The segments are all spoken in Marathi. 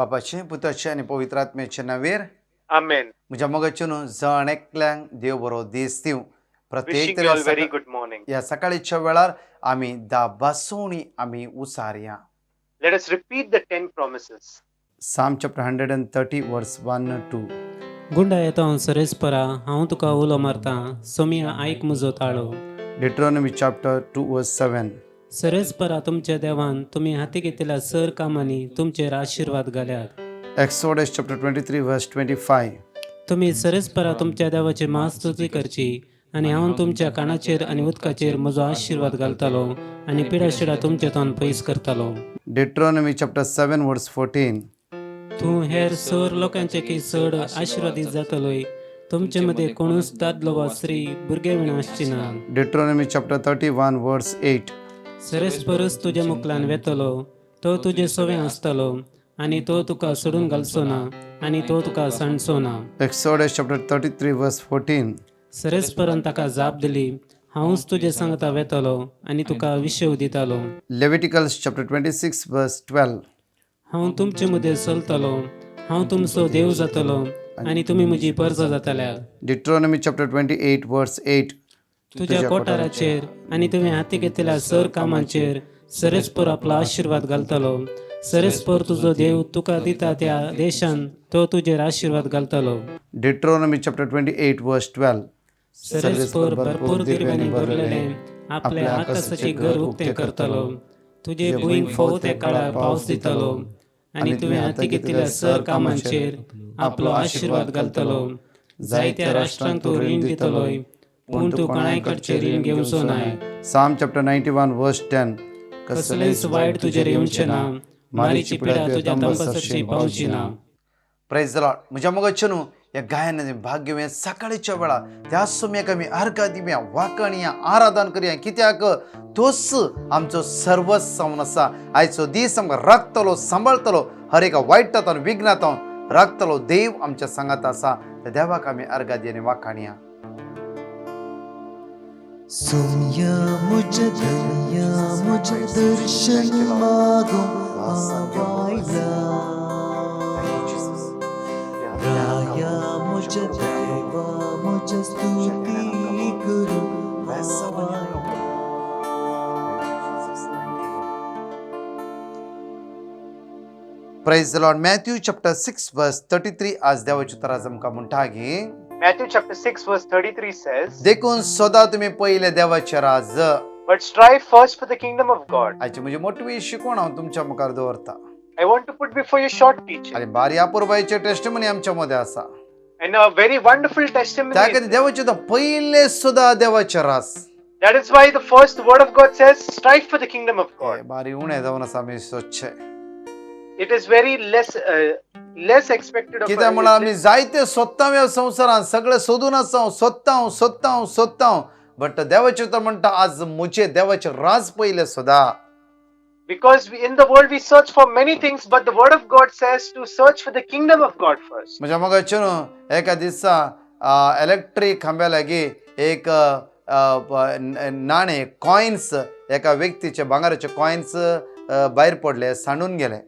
बापाचे पुत्राचे आणि पवित्र आत्म्याचे नावेर Amen. म्हज्या मोगाचे न्हू जण एकल्यांक देव बरो दीस दिवं. प्रत्येक Wishing you all very good morning. ह्या सकाळीच्या वेळार आमी दा बासोवणी आमी उसारया. Let us repeat the 10 promises. Psalm chapter 130 verse 1 2. गुंडा येतो सरेस्परा हांव तुका उलो मारता सोमिया आयक म्हजो ताळो. Deuteronomy chapter 2 verse 7. सरेस्परा तुमच्या देवान तुम्ही हाती घेतलेल्या सर कामांनी तुमचेर आशीर्वाद घाल्यात. Exodus chapter 23 verse 25. तुम्ही सरेस्परा तुमच्या देवाची महास्तुती करची आणि हांव तुमच्या कानाचेर आणि उदकाचेर म्हजो आशीर्वाद घालतालो आणि पिडाशिडा तुमचे तोंड पयस करतालो. Deuteronomy chapter 7 verse 14. तूं हेर सर लोकांचे की चड आशिर्वादीत जातलोय. तुमचे मध्ये कोणूच दादलो वा स्त्री भुरगे विणा आसची ना. Deuteronomy chapter 31 verse 8. सरेस्परस तुज्या मुखलान वेतलो तो तुजे सोवे आसतलो आणि तो तुका सोडून घालचो ना आणि तो तुका सांडचो ना. Exodus chapter 33 verse 14. सरेस्परान ताका जाप दिली हांवच तुजे सांगता वेतलो आणि तुका विशेव दितालो. Leviticus chapter 26 verse 12. हांव तुमचे मदें चलतलो हांव तुमचो देव जातलो आणि तुम्ही म्हजी परजा जातल्या. Deuteronomy chapter 28 verse 8. तुज्या कोठाराचेर आणि तुम्ही हाती घेतलेल्या सर कामांचेर सरेस्पर आपलो आशीर्वाद घालतलो. सरेस्पर तुजो देव तुका दिता त्या देशान तो तुजेर आशीर्वाद घालतलो. Deuteronomy chapter 28 verse 12. सरेस्पर भरपूर दिरव्यांनी भरलेले आपले आकाशाचे घर उक्ते करतलो. तुझे भुईंग फोव ते काळार पावस दितलो आणि तुवें हाती घेतलेल्या सर कामांचेर आपलो आशीर्वाद घालतलो. जायत्या राष्ट्रांक तूं रीण दितलोय पूण तूं कोणाय कडचें रीण घेवचो नाय. Psalm chapter 91 verse 10. कसलेच वायट तुजेर येवचें ना मारीची पिडा तुज्या तंबसाची पावची ना. Praise the Lord. म्हज्या मोगाचे न्हू या गायनाचे भाग्य हे सकाळीच्या वेळा त्या सोम्याक आमी अर्घ दिवया वाकणया आराधन करया कित्याक तोच आमचो सर्वस्व जावन आसा. आयचो दीस आमकां राखतलो सांबाळतलो हर एका वायटांतून विघ्नांतून राखतलो. देव आमच्या सांगात आसा त्या देवाक आमी अर्घ दिया आनी वाखाणया. सोम्या मुझे दरिया मुझे दर्शन मागो आवाइला राया मुझे देवा मुझे स्तुति करो praise the Lord. Matthew chapter 6 verse 33 आज देवाची उतर आमकां म्हणटा की Matthew chapter 6 verse 33 says, देखून सदा तुम्ही पहिले देवाचे राज. But strive first for the kingdom of God. आयची म्हणजे मोठी शिकवण हांव तुमच्या मुखार दवरता I want to put before you short teaching आणि बारी अपूर्वायचे टेस्टमनी आमच्या मध्ये आसा. and a very wonderful testimony. त्या खातीर देवाचे पहिले सुद्धा देवाचे रास. That is why the first word of God says, strive for the kingdom of God. बारी उणे जावन आसा आमी स्वच्छ. It is very less expected of कित्याक म्हणल्यार आमी जायते सोदता ह्या संवसारान सगळे सोदून आसा सोदता बट देवाचे तर म्हणटा आज मुझे देवाचे राज पहिले सुद्धा. Because in the world we search for many things, but the word of God says to search for the kingdom of God first. म्हणजे मगाचे न्हू एका दिसा इलेक्ट्रीक खांब्या लागी एक नाणे कॉइन्स एका व्यक्तीचे भांगाराचे कॉइन्स भायर पडले सांडून गेले.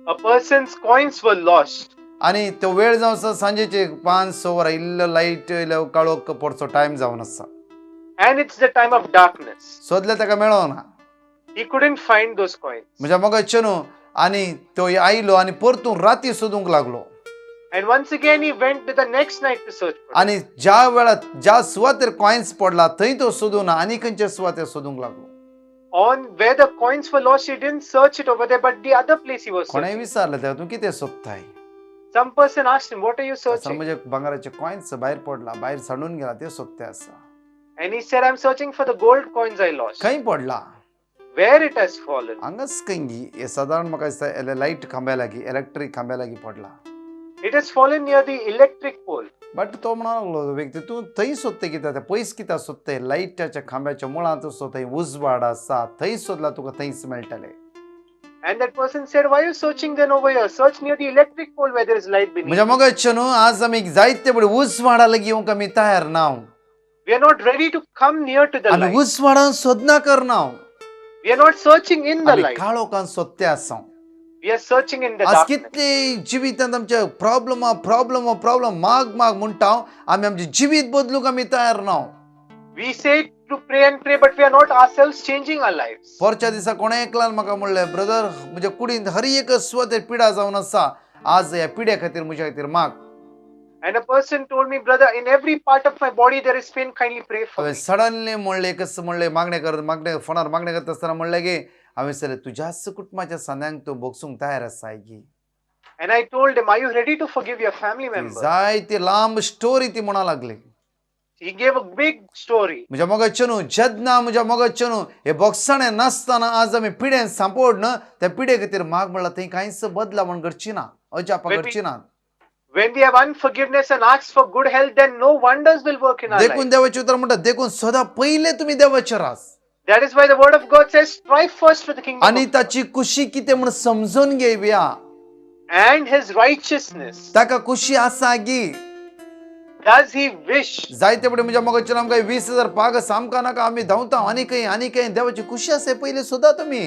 A person's coins were lost. आणि तो वेळ जावन आसा सांजेचे 5-6 वरां इल्लो लायट इल्लो काळोख पडचो टायम जावन आसा. And it's the time of darkness. सोदले ताका मेळो ना. He couldn't find those coins. म्हणजे मगाचे न्हू आनी तो आयलो आनी परतून राती सोदूंक लागलो. And once again he went to the next night to search for them. आणि ज्या वेळार ज्या सुवातेर कॉइन्स पडला थंय तो सोदूं ना आनी खंयच्या सुवातेर सोदूंक लागलो. On where the coins were lost, he didn't search it over there, but the other place he was कोणें searching. विचारलं तेका तूं कितें सोदताय. Some person asked him, what are you sir searching? म्हणजे भांगाराचे कॉइन्स भायर पडला भायर सांडून गेला ते सोदते आसा. And he said, I'm searching for the gold coins I lost. खंय पडला Where it has fallen. हांगाच खंयी हे साधारण म्हाका दिसता लायट खांब्या लागीं इलेक्ट्रीक खांब्या लागीं पडला. It has fallen near the electric pole. But तो म्हणून लागलो व्यक्ती तूं थंय सोदते कित्याक पयस कित्याक सोदते लायटाच्या खांब्याच्या मुळांत सो थंय उजवाड आसा थंय सोदला तुका थंयच मेळटलें. And that person said, why are you searching then over here? Search near the electric pole where there is light beneath. म्हणजे मगाचे न्हू आज आमी जायते बडी उजवाडा लागीं येवंक आमी तयार ना. We are not ready to come near to the आमी light. उजवाडान सोदना करना. We are not searching in the आमी light. काळोखान सोदते आसा. We are searching in the आज darkness. कितले जिवितांत आमच्या प्रॉब्लेम माग म्हणटा आम्ही आमचे जिवीत बदलूक आम्ही तयार ना. We say to pray and pray, but we are not ourselves changing our lives. पोरच्या दिसा कोणे एकल्यान म्हाका म्हणले, ब्रदर म्हज्या कुडींत हर एक स्वत पिडा जावन आसा, आज ह्या पिड्या खातीर म्हज्या खातीर माग. And a person told me, brother, in every part of my body there is pain, kindly pray for me. Suddenly म्हणले एकच म्हणले मागणे फोनार मागणे करत असताना म्हणले की हांवें सर तुज्याच कुटुंबाच्या सांद्यांक तूं बोगसूंक तयार आसा की. And I told him, are you ready to forgive your family member? जाय ती लांब स्टोरी ती म्हणा लागली. He gave a big story. म्हज्या मोगाचे न्हू जेन्ना म्हज्या मोगाचे न्हू हे बोगसाणें नासतना आज आमी पिड्यान सांपड ना त्या पिड्या खातीर माग म्हणला थंय कांयच बदलावण करची ना, अजापा करची ना. When we have unforgiveness and ask for good health, then no wonders will work in our देखून life. देवाचे उतर म्हणटा देखून सदा पहिले तुम्ही देवाचे रास That is why the word of God says, strive first for the kingdom आणि of God ताची खुशी कितें म्हण समजून घेवया. and his righteousness. ताका खुशी आसा की Does he wish? जायते पडे म्हज्या मोगाचे आमकां 20,000 पाग सामका नाका आमी धांवता आनी खंय देवाची खुशी आसा पहिले सुद्धा तुम्ही.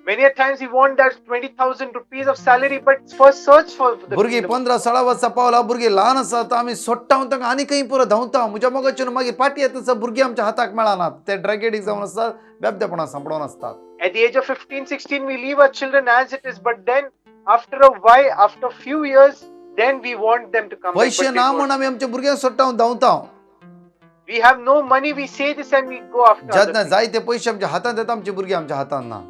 Many a times we want that 20,000 rupees of salary, but first search for the भुरगीं kingdom. 15-16 वर्सां पावला भुरगीं ल्हान आसा तर आमी सोडटा तांकां आनी खंय पुरो धांवता. म्हज्या मोगाचे मागीर पाटी येता तसो भुरगीं आमच्या हाताक मेळनात, ते ड्रॅगेडीक जावन आसतात, बेबदेपणां सांपडोन आसतात. At the age of 15, 16, we leave our children as it is, but then after a while, after a few years, then we want them to come back. पैसे But ना they म्हण don't. आमी आमच्या भुरग्यांक सोडटा धांवता. We have no money, we say this and we go after other जेन्ना things. जायते पयशे आमच्या हातांत येता आमची भुरगीं आमच्या हातांत ना.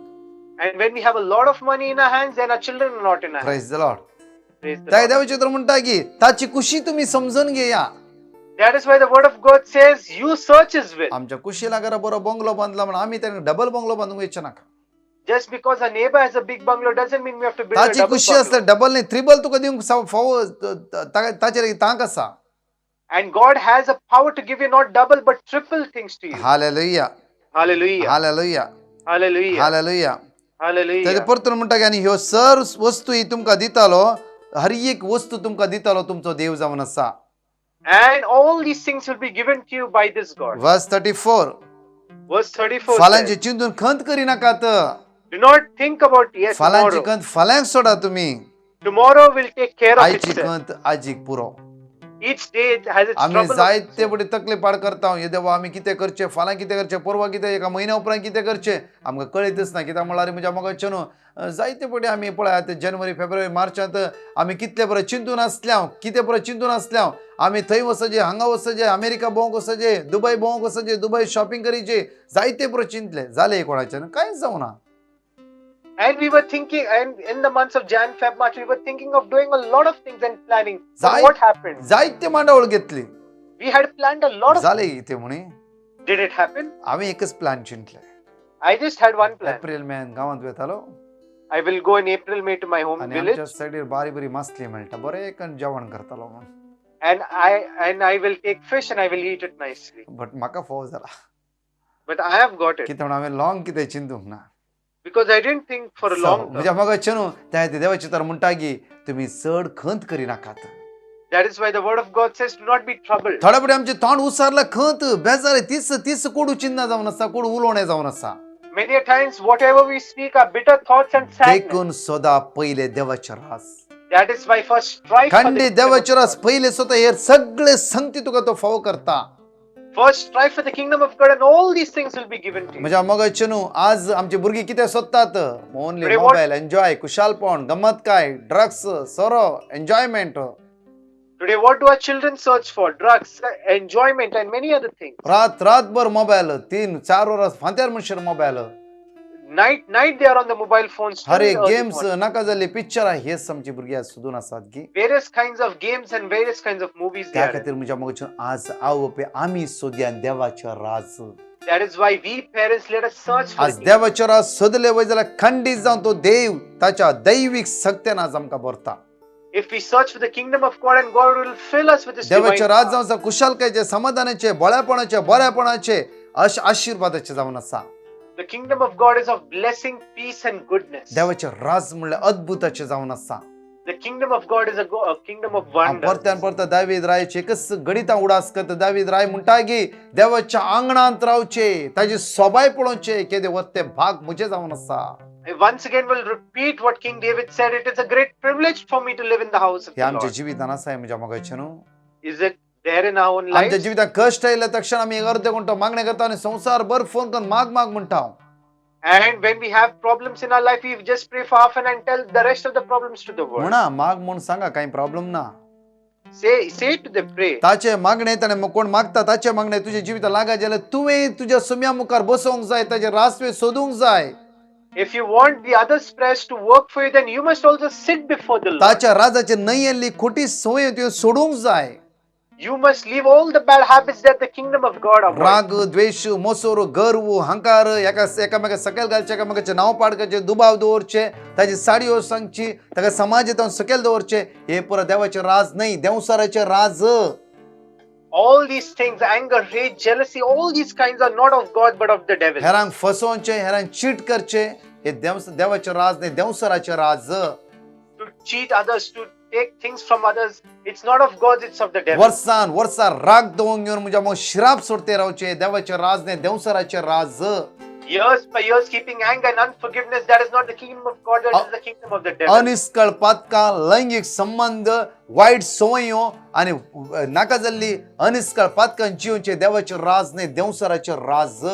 And when we have a lot of money in our hands, then our children are not in our hands. Praise the Lord. Praise the त्या Lord. देवाचे तर म्हणटा की ताची खुशी तुम्ही समजून घेया. That is why the word of God says, you search his will. आमच्या कुशीला घरा बरो बंगलो बांधला म्हणून आम्ही त्यांना डबल बंगलो बांधूंक इच्छा नाका. Just because our neighbor has a big bungalow doesn't mean we have to build a ताची double खुशी bungalow. असल्यार डबल न्ही ट्रिबल तुका दिवंक फावो ताचेर तांक आसा. And God has a power to give you not double but triple things to you. Hallelujah Hallelujah. Hallelujah Hallelujah. Hallelujah. Hallelujah. तेजे परतून म्हणटा की आनी ह्यो सर वस्तू ही तुमकां दितालो, हर एक वस्तू तुमकां दितालो तुमचो देव जावन आसा. And all these things will be given to you by this God. वर्स 34 Verse 34 फाल्यांची says, चिंतून खंत करिनाकात. do not think about फाल्यांची tomorrow. खंत फाल्यांक सोडा तुम्ही. Tomorrow will take care of आयची itself. खंत आजीक पुरो. Each day it has its आम्ही trouble. of जायते itself. बडी तकली पाड करता हे देवा आम्ही कितें करचे, फाल्यां कितें करचे, परवा कितें, एका म्हयन्या उपरांत कितें करचे आमकां कळीतच ना. कित्याक म्हळ्यार म्हज्या मोगाचे न्हू जायते बडी आमी पळयात जानेवारी फेब्रुवारी मार्चांत आमी कितले बरें चिंतून आसल्या, कितें बरें चिंतून आसल्या. आमी थंय वचचे, हांगा वचचे, अमेरिका भोंवंक वचचे, दुबय भोंवंक वचचे, दुबय शॉपिंग करचे, जायते बरें चिंतले. जालें कोणाचें कांयच जावना. And we were thinking, and in the months of Jan, Feb, March, we were thinking of doing a lot of things and planning. But Zai- what happened? जायते मांडावळ घेतली. We had planned a lot of जाले इथे म्हणे Did it happen? आम्ही एकच प्लॅन चिंतले. I just had one plan. April May गांवांत वेतालो I will go in April, May to my home आनी आमच्या village सायडीर बारी बरी मासली मेळटा, बरें एक जेवण करतालो म्हणून. and I will take fish and I will eat it nicely. But म्हाका फोव जाला But I have got it कितें म्हणून हांवें लॉंग कितें चिंतूंक ना. because I didn't think for a long म्हज्या term. मोगाचे न्हू त्या देवाचे तर म्हणटा की तुमी चड खंत करिनाकात. That is why the word of God says, do not be troubled. थोडे फुडें आमचे तोंड उसारला खंत बेजार तीस कोडू चिन्ह जावन आसा, कोडू उलोवणें जावन आसा. Many a times, whatever we speak are bitter thoughts and sadness. देखून सदा पहिले देवाचे रास, That is why first strive for the Khandi kingdom of देवाचे रास God. पहिले स्वतः हे सगळे संगती तुका तो फावो करता. First strive for the kingdom of God and all these things will be given to you. म्हज्या मोगाचे न्हू आज आमची भुरगीं कितें सोदतात? Only Today what- mobile, enjoy, खुशालपण, गमत काय, ड्रग्स, सोरो, enjoyment. Today, what do our children search for? Drugs, enjoyment, and many other things. रातभर मोबायल, 3-4 वरां फांत्यार म्हणशीर mobile. Night they are on the mobile phones. till हर एक early गेम्स morning. नाका जाल्ली पिक्चरां हेच आमची भुरगीं आज सोदून आसात की. Various kinds of games and various kinds of movies they त्या are in. खातीर म्हज्या मोगाचे आज आवय आमी सोदया देवाचे राज. That is why we parents let us search for आज the kingdom. देवाचे राज सोदले वय जाल्यार खंडीत जावन तो देव ताच्या दैवीक सक्त्यान आज आमकां भरता. If we search for the kingdom of God and God will fill us with His divine देवाचे राज power. जावन आसा कुशलकायेचे, समाधानाचे, बळ्यापणाचे, बऱ्यापणाचे, आशीर्वादाचे जावन आसा. The kingdom of God is of blessing, peace, and goodness. देवाचे राज म्हणल्यार अद्भुताचे जावन आसा. The kingdom of God is a kingdom of हांव wonders. परत्यान परत दावीद रायाचे एकच गणितां उडास करता. दावीद राय म्हणटा की देवाच्या आंगणांत रावचे, ताची सोबाय पळोवचे, केदे वते भाग म्हजे जावन आसा. I once again will repeat what King David said. It is a great privilege for me to live in the house of हे the आमच्या Lord. जीवितान असं आहे म्हणजे मगचनु Is it there in our own आमच्या lives? जीवितात कष्ट येयले तक्षण आम्ही अर्धे म्हणतो मागणे करता आणि संसार भर फोन करून माग म्हणता And when we have problems in our life, we just pray for half an hour and tell the rest of the problems to the world. म्हणा माग म्हणून सांगा काही प्रॉब्लेम ना Say to them, pray. ताचे मागणे त्याने मग कोण मागता ताचे मागणे तुझे जीवित लागा जाले तुवे तुझ्या सुम्या मुखार बसवंक जाय ताचे रासवे सोदूंक जाय If you want the others' prayers to work for you, then you must also sit before the Lord. ताच्या राजाचे नाही येल्ली खोटी सवय त्यो सोडूंक जाय You must leave all the bad habits that the kingdom of God avoids. राग द्वेष मोसोर गर्व हंकार एकामेका सकयल घालचे एकामेकाचे नाव पाडकाचे दुबाव दवरचे ताची साडयो सांगची ताका समाजात सकयल दवरचे हे पुरा देवाचे राज नाही देवसाराचे राज All these things, anger, rage, jealousy, all these kinds are not of God but of the devil. हेरांक फसोवचे हेरांक चीट करचे हे देवाचे राज नाही देवसाराचे राज To cheat others, to take things from others, it's not of God, it's of the devil. वर्सा राग दवंक घेऊन म्हणजे मग श्राप सोडते रावचे देवाचे राज नाही देवसाराचे राज Years by years keeping anger and unforgiveness, that is not the kingdom of God, that is the kingdom of the devil. अनिष्कळ Patkai लैंगिक संबंध वाईट सवयो आणि नाका जाल्ली अनिष्कळ पातकां जीवचे देवाचे राज नाही देवसाराचे राज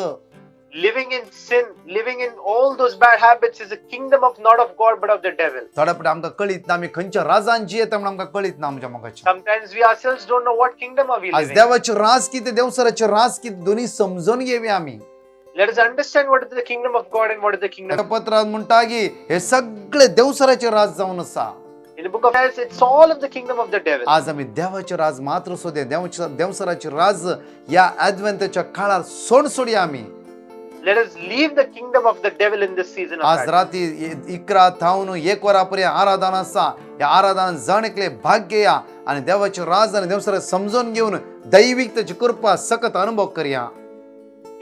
Living in sin, living in all those bad habits is a kingdom of not of God but of the devil. थोड्यापटे आमकां कळीत ना आमी खंयच्या राजान जियेता म्हणून आमकां कळीत ना आमच्या मोगाचें Sometimes we ourselves don't know what kingdom are we आज living. देवाचे राज कितें देवसाराचे राज कितें दोन्ही समजून घेवया आमी Let us understand what is the kingdom of God and what is the kingdom. पत्रांत म्हणटा की हे सगळे देवसाराचे राज जावन आसा In the book of Acts, it's all of the kingdom of the devil. आज आमी देवाचे राज मात्र सोदे देवसाराचे राज या ॲडव्हेंटच्या काळार सोडया आमी Let us leave the kingdom of the devil in this season of आज Advent. राती 11 थावन 1 वरापर्यंत आराधन आसा या आराधन जाणेकले भाग्य या आणि देवाचे राज आणि देवसारा समजून घेऊन दैविकतेची कृपा सकत अनुभव करया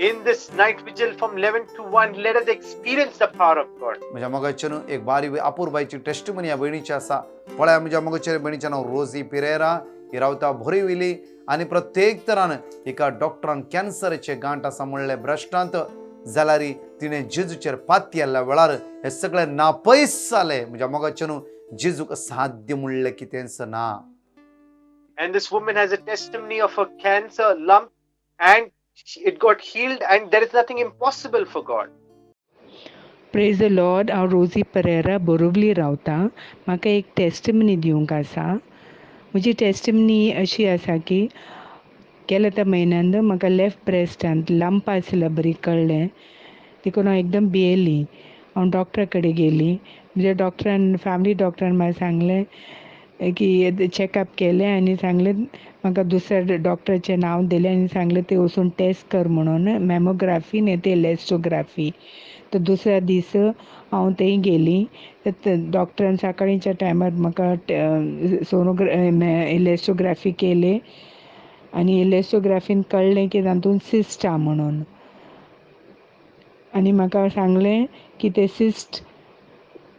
In this night vigil from 11 to 1, let us experience the power of God. म्हणजे मगाच्यान एक बारी अपूर्बाईची टेस्टमनी या बहिणीची आसा पळय म्हणजे मगाच्या बहिणीचें नांव रोजी पिरेरा ही रावता बोरिविली आणि प्रत्येक तरान एका डॉक्टरान कॅन्सरचे गांठ आसा म्हणले भ्रष्टांत जाल्यार तिने जेजूचेर पाती आल्या वेळार हे सगळे नापयस जाले म्हणजे मगाच्यान जेजूक साध्य म्हणले कितेंच ना And this woman has a testimony of a cancer lump and it got healed and there is nothing impossible for God. Praise the Lord. हांव रोजी परेरा बोरिवली रावतां. म्हाका एक टेस्टिमनी दिवंक आसा. म्हजी टेस्टिमनी अशी आसा की गेल्या त्या म्हयन्यांत म्हाका लेफ्ट ब्रेस्टांत लंप आसलें बरी कळ्ळें. देखून हांव एकदम भियेली. हांव डॉक्टरा कडेन गेली. म्हणजे डॉक्टरान फॅमिली डॉक्टरान म्हाका सांगलें की चॅकअप केलें आनी सांगलें म्हाका दुसऱ्या डॉक्टराचें नांव दिलें आनी सांगलें ते वचून टेस्ट कर म्हणून मॅमोग्राफी न्ही ते इलेस्टोग्राफी. तर दुसऱ्या दीस हांव थंय गेली. डॉक्टरान सकाळीच्या टायमार म्हाका इलेस्टोग्राफी केली आनी इलेस्टोग्राफीन कळ्ळें की तातूंत सिस्ट आहा म्हणून. आनी म्हाका सांगलें की ते सिस्ट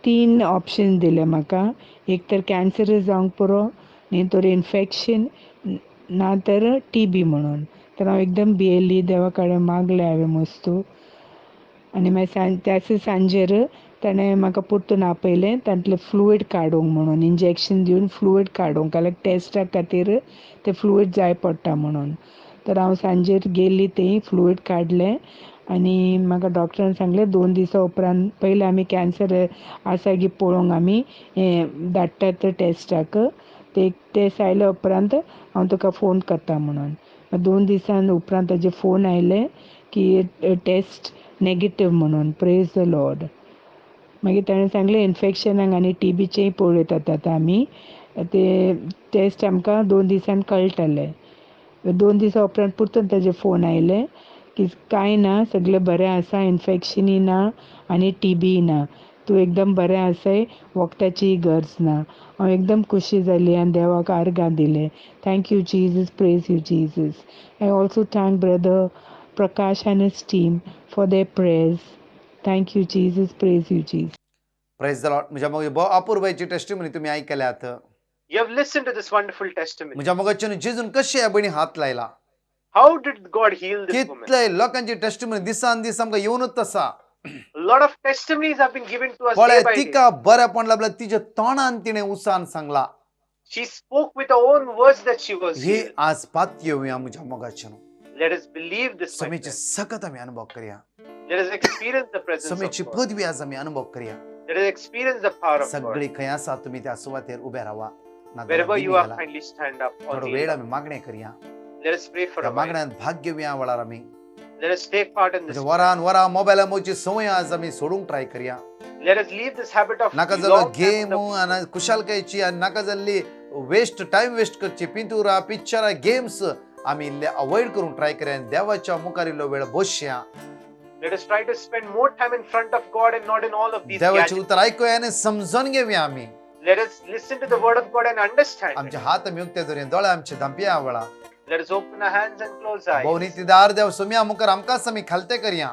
3 ऑप्शन दिले म्हाका. एक तर कॅन्सर जावंक पुरो न्ही तर इन्फेक्शन ना तर TB म्हणून. तर हांव एकदम भियेली. देवा कडेन मागलें हांवें मस्तू आनी मागीर त्याच सांजेर ताणें म्हाका परतून आपयलें तांतलें फ्लुईड काडूंक म्हणून इंजेक्शन दिवन फ्लुईड काडूंक कारण टेस्टा खातीर ते फ्लुईड जाय पडटा म्हणून. तर हांव सांजेर गेली थंय फ्लुईड काडलें आनी म्हाका डॉक्टरान सांगलें 2 दिसा उपरांत पयलीं आमी कॅन्सर आसा की पळोवंक आमी धाडटात टेस्टाक. ते टेस्ट आयल्या उपरांत हांव तुका फोन करता म्हणून. 2 दिसान उपरांत ताजे फोन आयले की टेस्ट नेगेटीव म्हणून. Praise the Lord. मागीर ताणें सांगलें इन्फेक्शनाक आनी TBचेंय पळयतात आतां आमी. ते टेस्ट आमकां 2 दिसान कळटले. 2 दिसा उपरांत परतून ताजे फोन आयले की कांय ना सगळें बरें आसा इन्फेक्शनय ना आनी TBय ना. तूं एकदम बरें आसाय वखदाची गरज ना. हांव एकदम खुशी जाली आनी देवाक आर्गां दिलें. Thank you Jesus. Praise you Jesus. I also thank brother Prakash end his team for their prayers. Thank you Jesus. Praise you Jesus. Praise the Lord. म्हणजे मग अपूर्बाईची टेस्टमनी तुम्ही ऐकल्यात. You have listened to this wonderful testimony. म्हणजे मगाच्यान जेजून कशें ह्या बहिणी हात लायला. How did God heal this woman? कितले लोकांची टेस्टमनी दिसान दीस आमकां येवनूच आसा. A lot of testimonies have been given to us पळय day by day. तिका बऱ्या पण लागला तिच्या तोंडान तिने उसान सांगला She spoke with her own words that she was हे healed. आज पात येऊया मुझ्या मोगाच्यान Let us believe this, my समेची friend. सकत आम्ही अनुभव करूया Let us experience the presence of समेची God. पदवी आज आम्ही अनुभव करूया Let us experience the power of God. सगळी खंय आसा तुम्ही त्या सुवातेर उभे राहा Wherever you are, kindly stand up. or थोडो kneel वेळ down. आम्ही मागणे करूया Let us pray for त्या a while. मागण्यात भाग घेऊया वळार आम्ही Let us take part in this. वरान वरा मोबायला मोची सवय आज आम्ही सोडूंक ट्राय करूया Let us leave this habit of नाका long जालो time गेम on the- आणि कुशालकायची आणि नाका जाल्ली वेस्ट टाइम वेस्ट करची पिंतुरा पिक्चरा गेम्स आम्ही इल्ले अवॉइड करून ट्राय करूया आणि देवाच्या मुखार इल्लो वेळ बसया Let us try to spend more time in front of God and not in all of these देवाचे gadgets. उत्तर ऐकूया आणि समजून घेऊया आम्ही Let us listen to the word of God and understand it. आमचे हात आम्ही उक्ते धरून दोळे आमचे धांपिया वळा Let us open our hands and close our eyes. बहु नीतीदार देव सुम्या मुखार आमकांच आम्ही खालते करूया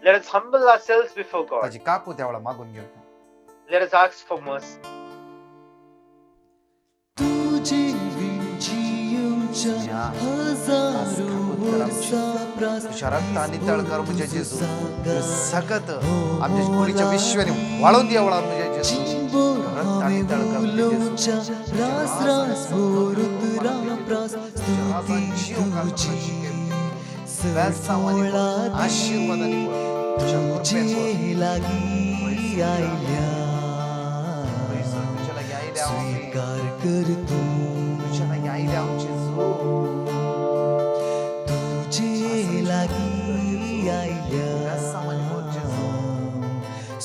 Let us humble ourselves before God. ताची काकू त्या वेळा मागून घेऊया Let us ask for mercy. तुझे विंचीयूच्या हजारो वर्षाप्रास तुझ्या रक्ताने तळकर मुझे जेजू सकत आमच्या कुडीच्या विश्वाने वाळून द्या वळा मुझे जेजू चिंबोर रक्ताने हवे तळकर मुझे उलोच्या जेजू रास रास भोरुत राप्रास स्तुती तुझी सफोळा आशीर्वादाने बोल. तुझ्या कृपेने बोल. तुझे लागी आयल्या तुझ्या लागी आईल्या आम्ही. स्वीकार करतो तुझ्या लागी आईल्या आमचे जो. तुझे लागी आयल्या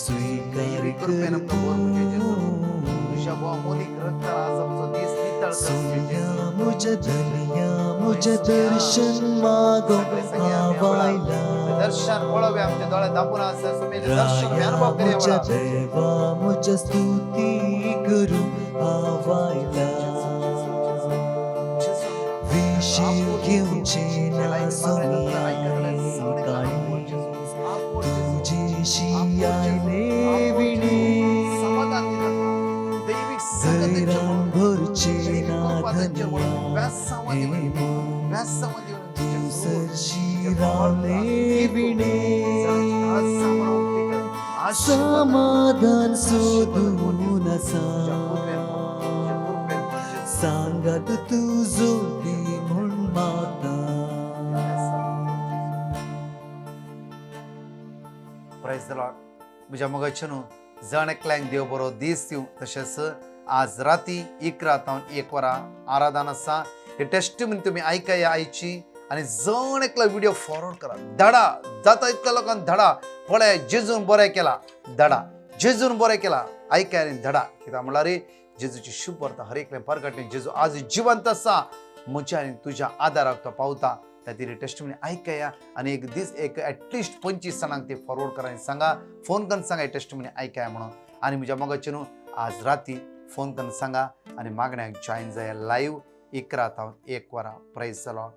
स्वीकार कृपेने आमका बोल मुझे जेजू. करतो तुझ्या बहुमोलीक रक्ताला आज आमचं देश नितळ कर मुझे जेजू. मुझे धनिया मुझे दर्शन मागो आवायला दर्शन पळवे आमच्या डोळ्यात दाबून असं सुमेचे दर्शन आम्ही अनुभव करूया मुझे वळा. देवा मुझे स्तुती करू आवायला विशीव घेऊचे ना सोनी काळी तुझे शियाले विणे गैरान भरचे ना धनिया तू सरशिराले विणे समाधान शोधून सांगत तुझो ती म्हण माता प्राइज द लॉर्ड म्हज्या मोगाच्यान जण एकल्यांक देव बरो दीस दिवं तशेंच आज राती 1 वरां आराधना आसा हे टेस्टिमनी तुम्ही ऐकाया आयची आणि जण एकला व्हिडिओ फॉरवर्ड करा धडा जाता इतल्या लोकांक धडा पळय जेजून बरें केला धडा जेजून बरें केला ऐका आनी धडा कित्याक म्हळ्यार जेजूची शुभ वार्ता हर एकल्या परगटणे जेजू आज जिवंत आसा म्हज्या आनी तुज्या आदाराक तो पावता खातीर टेस्टिमनी ऐकाया आणि एक दीस एक ॲटलिस्ट 25 जाणांक ते फॉरवर्ड करा आनी सांगा फोन करून सांगा टेस्टिमनी ऐकाया म्हणून आणि म्हज्या मोगाचे न्हू आज राती फोन करून सांगा आणि मागण्यांक जॉईन जाया लाईव्ह 11 ते 1 वरां प्राइज द लॉर्ड